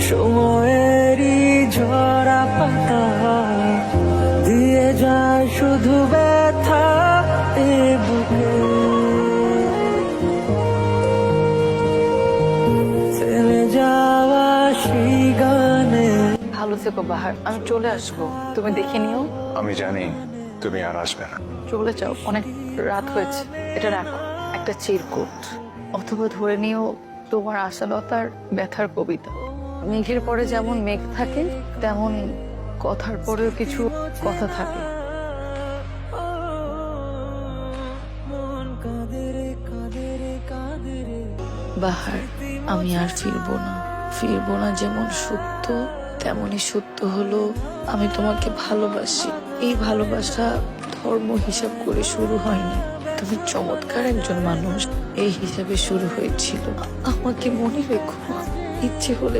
সময়েরই ঝরা পাতা দিয়ে যায় শুধু ব্যথা এ বুকে থেমে যাওয়া সেই গানে। ভালো থেকো বাহার, আমি চলে আসবো, তুমি দেখে নিও। আমি জানি তুমি আর আসবে না। চলে যাও, অনেক রাত হয়েছে। এটা রাখো, একটা চিরকুট, অথবা ধরে নিও তোমার আশালতার ব্যথার কবিতা। মেঘের পরে যেমন মেঘ থাকে, তেমন কথার পরেও কিছু কথা থাকে। বাহার, আমি আর ফিরবো না যেমন সত্য, তেমনই সত্য হলো আমি তোমাকে ভালোবাসি। এই ভালোবাসা ধর্ম হিসাব করে শুরু হয়নি, তুমি চমৎকার একজন মানুষ এই হিসাবে শুরু হয়েছিল। আমাকে মনে রেখো, ইচ্ছে হলে